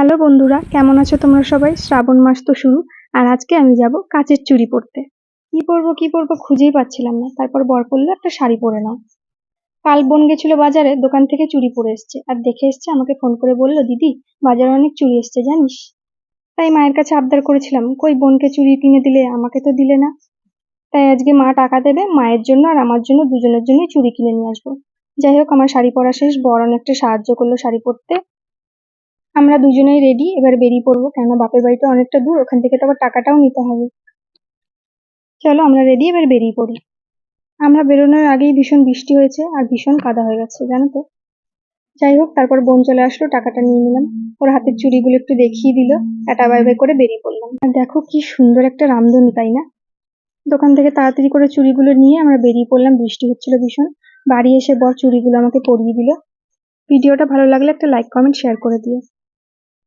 Hello বন্ধুরা, কেমন আছো তোমরা সবাই? শ্রাবণ মাস তো শুরু, আর আজকে আমি যাব কাচের চুড়ি পরতে। কি পরবো খুঁজেই পাচ্ছিলাম না। তারপর বর বলল একটা শাড়ি পরে নাও। কাল বোন গেছিল বাজারে, দোকান থেকে চুড়ি পরে এসছে, আর দেখে এসছে, আমাকে ফোন করে বলল, দিদি বাজারে অনেক চুড়ি এসছে জানিস। তাই মায়ের কাছে আবদার করেছিলাম, কই বোনকে চুড়ি কিনে দিলে, আমাকে তো দিলে না। তাই আজকে মা টাকা দেবে, মায়ের জন্য আর আমার জন্য দুজনের জন্যই চুড়ি কিনে নিয়ে আসবো। যাই হোক, আমার শাড়ি পরা শেষ, বর অনেকটা সাহায্য করলো শাড়ি পরতে। আমরা দুজনেই রেডি, এবার বেরিয়ে পড়বো, কেননা বাপের বাড়িটা অনেকটা দূর, ওখান থেকে তো আবার টাকাটাও নিতে হবে। চলো আমরা রেডি, এবার বেরিয়ে পড়ি। আমরা বেরোনোর আগেই ভীষণ বৃষ্টি হয়েছে আর ভীষণ কাদা হয়ে গেছে জানো তো। যাই হোক, তারপর বোন চলে আসলো, টাকাটা নিয়ে নিলাম, ওর হাতের চুড়িগুলো একটু দেখিয়ে দিল, টাটা বাই বাই করে বেরিয়ে পড়লাম। আর দেখো কি সুন্দর একটা রামধনু, তাই না? দোকান থেকে তাড়াতাড়ি করে চুড়িগুলো নিয়ে আমরা বেরিয়ে পড়লাম, বৃষ্টি হচ্ছিল ভীষণ। বাড়ি এসে বর চুড়িগুলো আমাকে পরিয়ে দিল। ভিডিওটা ভালো লাগলে একটা লাইক কমেন্ট শেয়ার করে দিও।